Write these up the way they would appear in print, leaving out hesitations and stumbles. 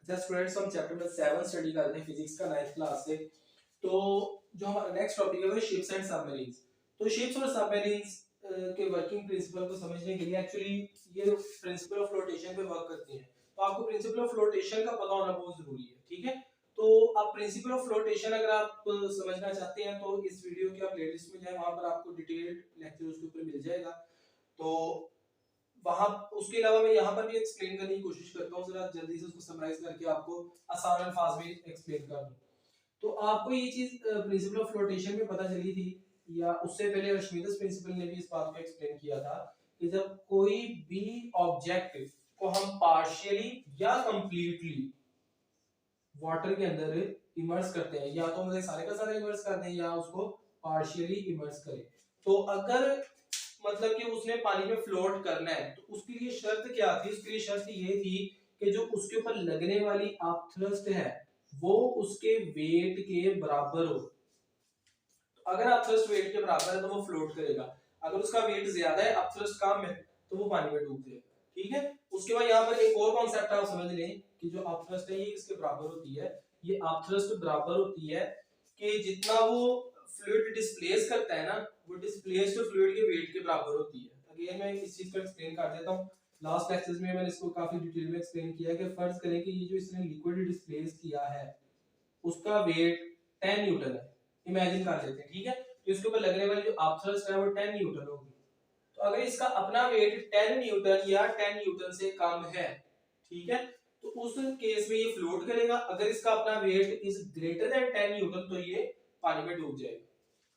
अच्छा स्टूडेंट्स, हम chapter number 7 study कर रहे हैं फिजिक्स का 9th क्लास से। तो जो हमारा नेक्स्ट टॉपिक है वो शिप्स एंड सबमरीन्स। तो शिप्स और सबमरीन्स के वर्किंग प्रिंसिपल को समझने के लिए एक्चुअली ये प्रिंसिपल ऑफ फ्लोटेशन पे वर्क करती हैं। तो आपको प्रिंसिपल ऑफ फ्लोटेशन का पता होना बहुत जरूरी है, ठीक है। तो आप प्रिंसिपल ऑफ फ्लोटेशन अगर आप समझना चाहते हैं तो इस वीडियो के आप प्लेलिस्ट में जाएं, वहां पर आपको डिटेल्ड लेक्चर उसके ऊपर मिल जाएगा। तो वहां उसके अलावा मैं यहाँ पर भी एक्सप्लेन करने की कोशिश करता हूँ, जरा जल्दी से उसको समराइज करके आपको आसान अल्फाज में एक्सप्लेन कर दूं। तो आपको ये चीज प्रिंसिपल ऑफ फ्लोटेशन में पता चली थी, या उससे पहले अर्शिमीदेस प्रिंसिपल ने भी इस बात को एक्सप्लेन किया था कि जब कोई भी ऑब्जेक्ट को हम पार्शियली या कंप्लीटली वाटर के अंदर इमर्स करते हैं, या तो मतलब सारे का सारा इमर्स कर दें या उसको पार्शियली इमर्स करें, तो अगर मतलब कि उसने पानी में फ्लोट करना है तो उसके लिए शर्त क्या थी? उसके लिए शर्त ये थी कि जो उसके ऊपर लगने वाली अपथ्रस्ट है वो उसके वेट के बराबर हो। तो अगर अपथ्रस्ट वेट के बराबर है तो वो फ्लोट करेगा, अगर उसका वेट ज्यादा है, अपथ्रस्ट कम है, तो वो पानी में डूब जाएगा, ठीक है। उसके बाद यहाँ पर एक और कॉन्सेप्ट आप समझ लें कि जो अपथ्रस्ट है ये इसके बराबर होती है, ये अपथ्रस्ट बराबर होती है कि जितना वो फ्लूइड डिस्प्लेस करता है ना, वो डिस्प्लेस्ड फ्लूइड के वेट के बराबर होती है। अगेन मैं इस चीज को एक्सप्लेन कर देता हूँ। लास्ट लेक्चर्स में मैंने इसको काफी डिटेल में एक्सप्लेन किया कि फर्ज करें कि ये जो इसने लिक्विड डिस्प्लेस किया है उसका वेट 10 न्यूटन है, इमेजिन कर लेते हैं, ठीक है। तो इसके ऊपर लगने वाली जो अपथ्रस्ट है वो 10 न्यूटन होगी। तो अगर इसका अपना वेट 10 न्यूटन या 10 न्यूटन से कम है, ठीक है, तो उस केस में ये फ्लोट करेगा। अगर इसका अपना weight is greater than 10 newton तो ये पानी में डूब जाएगा।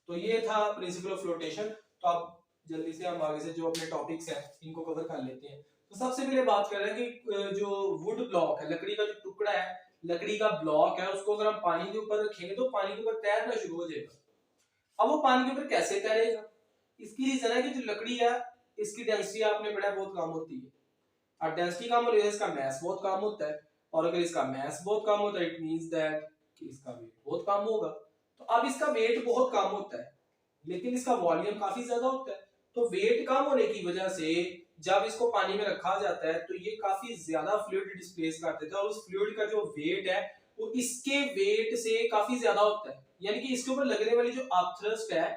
तो ये था प्रिंसिपल ऑफ फ्लोटेशन। तो अब जल्दी से हम आगे से जो अपने टॉपिक्स हैं इनको कवर कर लेते हैं। तो सबसे पहले बात कर रहे हैं कि जो वुड ब्लॉक है, लकड़ी का जो टुकड़ा है, लकड़ी का ब्लॉक है, उसको अगर हम पानी के ऊपर रखेंगे तो पानी के ऊपर तैरना शुरू हो जाएगा। अब वो पानी के ऊपर कैसे तैरेगा? इसकी रीजन है कि जो लकड़ी है इसकी डेंसिटी आपने पढ़ा बहुत कम होती है। अब डेंसिटी कम होने से इसका मास बहुत कम होता है, और अगर इसका मास बहुत कम होता है इट मींस दैट कि इसका वेट बहुत कम होगा। तो अब इसका वेट बहुत कम होता है लेकिन इसका वॉल्यूम काफी ज्यादा होता है। तो वेट कम होने की वजह से जब इसको पानी में रखा जाता है तो ये काफी ज्यादा फ्लूइड डिस्प्लेस कर देता है, और उस फ्लूइड का जो वेट है वो इसके वेट से काफी ज्यादा होता है, यानी कि इसके ऊपर लगने वाली जो अपथ्रस्ट है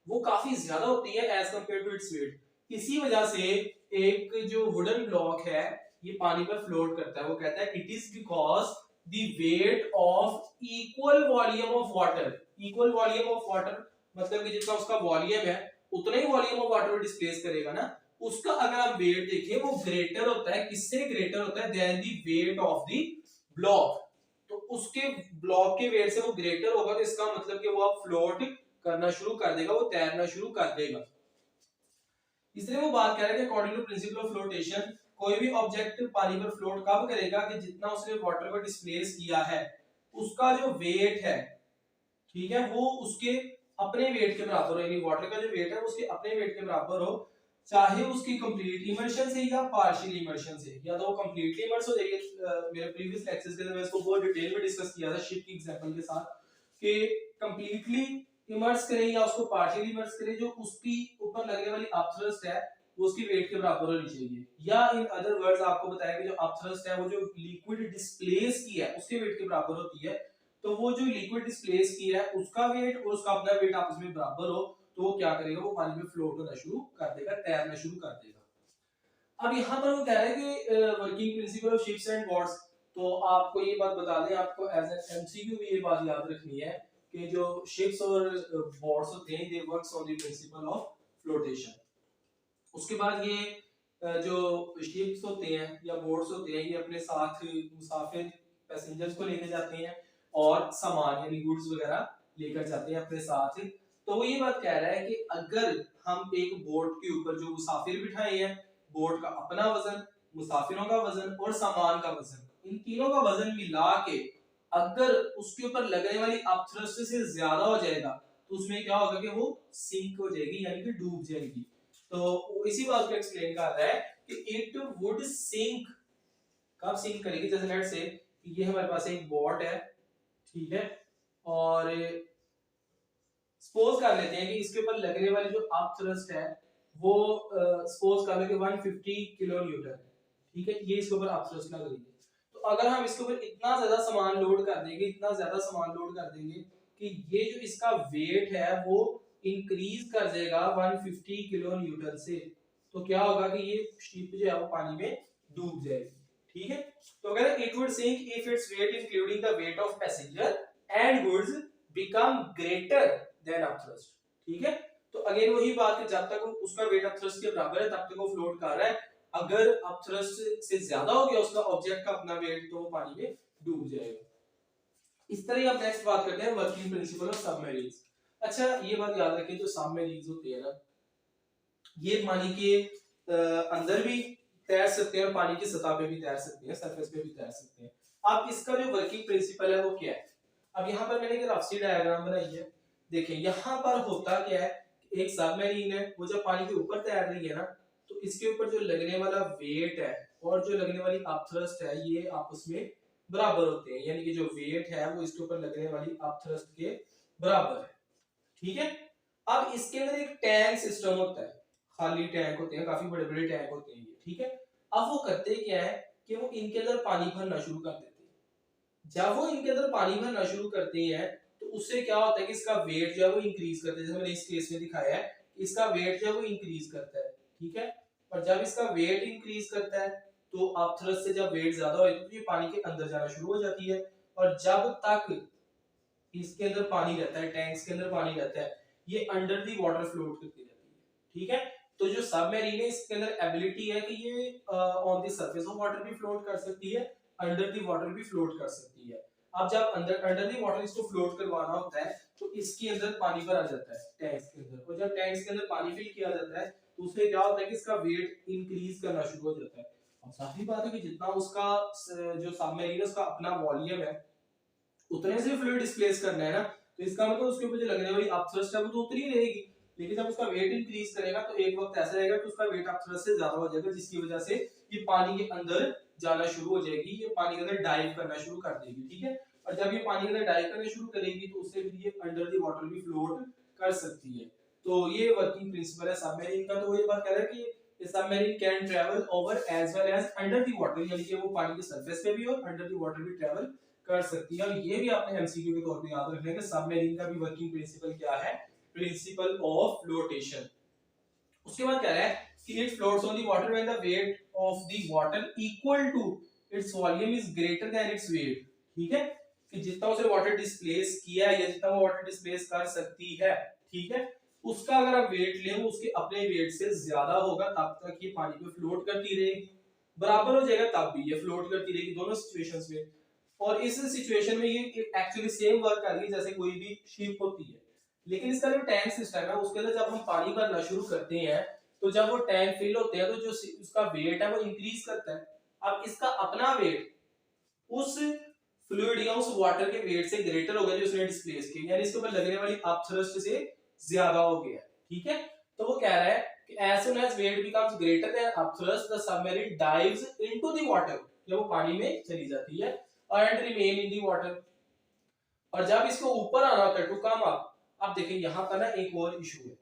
वो काफी ज्यादा होती है as compare to its weight. इसी वजह से एक जो वुडन ब्लॉक है ये पानी पर फ्लोट करता है। वो कहता है it is because the weight of equal volume of water. Equal volume of water मतलब कि जितना उसका वॉल्यूम है उतना ही वॉल्यूम ऑफ वाटर डिस्प्लेस करेगा ना, उसका अगर आप वेट देखें वो ग्रेटर होता है, किससे ग्रेटर होता है? Then the weight of the block. तो उसके ब्लॉक के वेट से वो ग्रेटर होगा, तो इसका मतलब कि वो आप फ्लोट करना शुरू कर देगा, वो तैरना शुरू कर देगा। इसलिए वो बात कर रहे हैं कि according to principle of flotation कोई भी ऑब्जेक्ट पानी पर फ्लोट कब करेगा कि जितना उसने वाटर को डिस्प्लेस किया है उसका जो वेट है, ठीक है, वो उसके अपने वेट के बराबर हो, यानी वाटर का जो वेट है उसके अपने वेट के बराबर हो, चाहे उसकी कंप्लीट इमर्शन से या पार्शियल इमर्शन से। या तो वो कंप्लीटली इमर्स हो जाएगी, मेरे प्रीवियस लेक्चर्स के अंदर मैं इसको बहुत डिटेल में डिस्कस किया था शिप की एग्जांपल के साथ कि कंप्लीटली इमर्स करें या उसको पार्शियली इमर्स करें, जो उसकी ऊपर लगने वाली अपथ्रस्ट है वो उसकी वेट के बराबर होनी चाहिए। या इन अदर वर्ड्स आपको बताया कि जो अपथ्रस्ट है वो जो लिक्विड डिस्प्लेस की है उसके वेट के बराबर होती है। तो वो जो लिक्विड डिस्प्लेस की है उसका वेट और उसका अपना वेट आपस में बराबर हो तो वो क्या करेगा? वो पानी में फ्लोट होना शुरू कर देगा, तैरना शुरू कर देगा। अब यहाँ पर वो कह रहे हैं कि working principle of ships and boats. तो आपको ये बात बता दें, आपको एज एन एमसीक्यू भी ये बात याद रखनी है कि जो शिप्स और बोट्स होते हैं they works on the principle of flotation. उसके बाद ये जो शिप्स होते हैं या बोट्स होते हैं ये अपने साथ मुसाफिर पैसेंजर्स को लेके जाते हैं और सामान यानी गुड्स वगैरह लेकर जाते हैं अपने साथ। तो वो ये बात कह रहा है कि अगर हम एक बोट के ऊपर जो मुसाफिर बिठाए हैं, बोट का अपना वजन, मुसाफिरों का वजन और सामान का वजन, इन तीनों का वजन मिला के अगर उसके ऊपर लगने वाली अपथ्रस्ट से ज्यादा हो जाएगा तो उसमें क्या होगा कि वो सिंक हो जाएगी, यानी कि डूब जाएगी। तो इसी बात को एक्सप्लेन कर रहा है कि इट वुड सिंक। कब सिंक करेगी? जैसे लेट्स से ये हमारे पास एक बोट है, ठीक है, और सपोज कर लेते हैं कि इसके ऊपर लगने वाली जो अप थ्रस्ट है वो सपोज कर लो कि 150 किलो न्यूटन है, ठीक है, ये इसके ऊपर अप थ्रस्ट लग रही है। तो अगर हम इसके ऊपर इतना ज्यादा सामान लोड कर देंगे, इतना ज्यादा सामान लोड कर देंगे कि ये जो इसका वेट है वो इंक्रीज कर जाएगा 150 किलो न्यूटन से, तो क्या होगा कि ये शिप जो है वो पानी में डूब जाएगी। ठीक है, तो अगर it would sink if its weight including the weight of passenger and goods become greater than upthrust. ठीक है, तो अगेन वही बात है, जब तक उसका वेट अपथ्रस्ट के बराबर है तब तक वो फ्लोट कर रहा है, अगर अपथ्रस्ट से ज्यादा हो गया उसका ऑब्जेक्ट का अपना वेट तो वो पानी में डूब जाएगा। इस तरह हम नेक्स्ट बात करते हैं वर्किंग प्रिंसिपल ऑफ सबमरीन्स। अच्छा ये बात याद रखें, जो सबमरीन्स होते हैं ना ये पानी के अंदर भी तैर सकते हैं और पानी की सतह पे भी तैर सकते हैं, सरफेस पे भी तैर सकते हैं। अब इसका जो वर्किंग प्रिंसिपल है वो क्या है, अब यहाँ पर मैंने एक रफ सी डायग्राम बनाई है। देखिए यहाँ पर होता क्या है, एक सबमरीन है वो जब पानी के ऊपर तैर रही है ना, तो इसके ऊपर जो लगने वाला वेट है और जो लगने वाली अपथ्रस्ट है ये आपस में बराबर होते हैं, यानी कि जो वेट है वो इसके ऊपर लगने वाली अपथ्रस्ट के बराबर है। ठीक है, अब इसके अंदर एक टैंक सिस्टम होता है, खाली टैंक होते हैं, काफी बड़े बड़े टैंक होते हैं ये। ठीक है, अब वो करते क्या है कि वो इनके अंदर पानी भरना शुरू कर देते हैं। जब वो इनके अंदर पानी भरना शुरू करते हैं तो उससे क्या होता है कि इसका वेट जो है वो इंक्रीज करता है, जैसे मैंने इस केस में दिखाया है इसका वेट जो है वो इंक्रीज करता है। ठीक है, और जब इसका वेट इंक्रीज करता है तो अपथ्रस्ट से जब वेट ज्यादा हो तो ये पानी के अंदर जाना शुरू हो जाती है, और जब तक इसके अंदर पानी रहता है, टैंक्स के अंदर पानी रहता है, ये अंडर दी वाटर फ्लोट करती रहती है। ठीक है, तो जो सबमरीन है इसके अंदर एबिलिटी है कि ये on the surface of water भी फ्लोट कर सकती है, अंडर दी वाटर भी फ्लोट कर सकती है। अब जब अंडर दी वाटर इसको फ्लोट करवाना होता है तो इसके अंदर पानी भरा जाता है टैंक्स के अंदर, और जब टैंक्स के अंदर पानी फिल किया जाता है तो उससे क्या होता है कि इसका वेट इंक्रीज करना शुरू हो जाता है। अब सारी बात है कि जितना उसका जो सबमरीन है उसका अपना वॉल्यूम है उतने से फ्लूइड डिस्प्लेस करना है ना, तो इसका मतलब उसके ऊपर जो लगने वाली अपथ्रस्ट है वो तो उतनी रहेगी, लेकिन जब उसका वेट इंक्रीज करेगा तो एक वक्त ऐसा रहेगा कि उसका वेट अपथ्रस्ट से ज्यादा हो जाएगा, जिसकी वजह से ये पानी के अंदर जाना शुरू हो जाएगी, ये पानी के अंदर डाइव करना शुरू कर देगी। ठीक है, और जब ये पानी के अंदर डाइव करना शुरू करेगी तो उससे फिर ये अंडर द वाटर भी फ्लोट कर सकती है। तो ये वर्किंग प्रिंसिपल है सबमरीन का। तो ये बात कह रहा है कि submarine can travel over as well as under the water, यानी कि वो पानी के सरफेस पे भी और अंडर द वाटर भी ट्रैवल कर सकती है। और ये भी आपने एमसीक्यू के तौर पे याद रखना है कि सबमरीन का भी वर्किंग प्रिंसिपल क्या है, प्रिंसिपल ऑफ फ्लोटेशन। उसके बाद कह रहा है कि it floats on the water when the weight of the water equal to its volume is greater than its weight. ठीक है, कि जितना उसे वाटर डिस्प्लेस किया है या जितना वो वाटर डिस्प्लेस कर सकती है, ठीक है, उसका अगर आप वेट लें वो उसके अपने वेट से ज्यादा होगा तब तक ये पानी पे फ्लोट करती रहेगी, बराबर हो जाएगा तब भी ये फ्लोट करती रहेगी दोनों सिचुएशंस में। और इस सिचुएशन में ये एक्चुअली सेम वर्क कर रही है जैसे कोई भी शिप होती है, लेकिन इसका जो टैंक सिस्टम है उसके अंदर जब हम पानी भरना शुरू करते हैं तो जब वो टैंक फिल होते हैं तो जो उसका वेट है वो इंक्रीज करता है। अब इसका अपना वेट उस फ्लूइड या उस वाटर के वेट से ग्रेटर हो गया जो उसने डिस्प्लेस किया, यानी इसके ऊपर लगने वाली अपथ्रस्ट से ज्यादा हो गया। ठीक है, तो वो कह रहा है कि as soon as weight becomes greater than upthrust the submarine dives into the water, जब वो पानी में चली जाती है and remain in the water, और जब इसको ऊपर आना होता है टू कम अप। अब देखिए यहाँ पर ना एक और इशू है,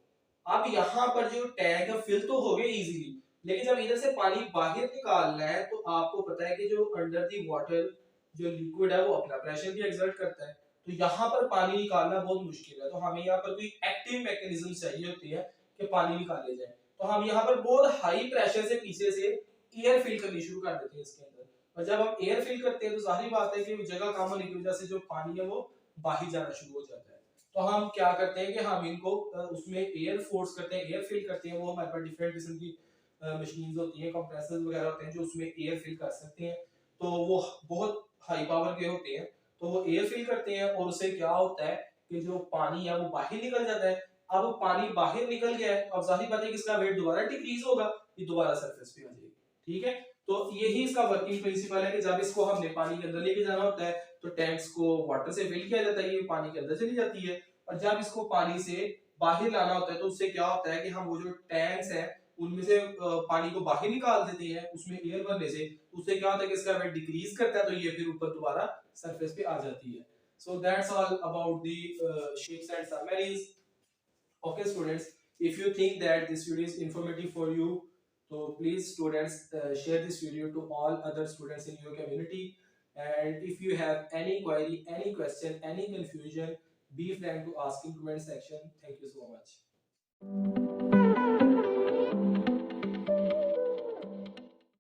अब यहाँ पर जो टैंक है फिल तो हो गए इजीली, लेकिन जब इधर से पानी बाहर निकालना है तो आपको पता है कि जो अंडर दी वाटर जो लिक्विड है वो अपना प्रेशर भी एक्सर्ट करता है, तो यहाँ पर पानी निकालना बहुत मुश्किल है। तो हमें यहाँ पर कोई एक्टिव मैकेनिज्म चाहिए होती है कि पानी निकाले जाए, तो हम यहाँ पर बहुत हाई प्रेशर से पीछे से एयर फिल करनी शुरू कर देते हैं इसके अंदर, और जब हम एयर फिल करते हैं तो जाहिर बात है कि जगह कम होने की वजह से जो पानी है वो बाहर जाना शुरू हो जाता है। तो हम क्या करते हैं कि हम इनको उसमें एयर फोर्स करते हैं, एयर फिल करते हैं, वो हमारे पास डिफरेंट किस्म की मशीन्स होती हैं, कंप्रेसर्स वगैरह होते हैं जो उसमें एयर फिल कर सकते हैं, तो वो बहुत हाई पावर के होते हैं, तो वो एयर फिल करते हैं और उससे क्या होता है कि जो पानी है वो बाहर निकल जाता है। अब वो पानी बाहर निकल गया है, अब जाहिर बात है कि इसका वेट दोबारा डिक्रीज होगा, ये दोबारा सरफेस पे आ जाएगी। ठीक है, तो यही इसका वर्किंग प्रिंसिपल है कि जब इसको हमने पानी के अंदर लेके जाना होता है तो टैंक्स को वाटर से फिल किया जाता है, ये पानी के अंदर चली जाती है, और जब इसको पानी से बाहर लाना होता है तो उससे क्या होता है कि हम वो जो टैंक्स हैं उनमें से पानी को बाहर निकाल देते हैं उसमें एयर भरने से, उससे क्या होता है कि इसका वेट डिक्रीज करता है तो ये फिर ऊपर दोबारा सरफेस पे आ जाती है। So that's all about the ships and submarines. Okay students, if you think that this video is informative for you, so please students share this video to all other students in your community, And if you have any query, any question, any confusion, be frank to ask in comment section. Thank you so much.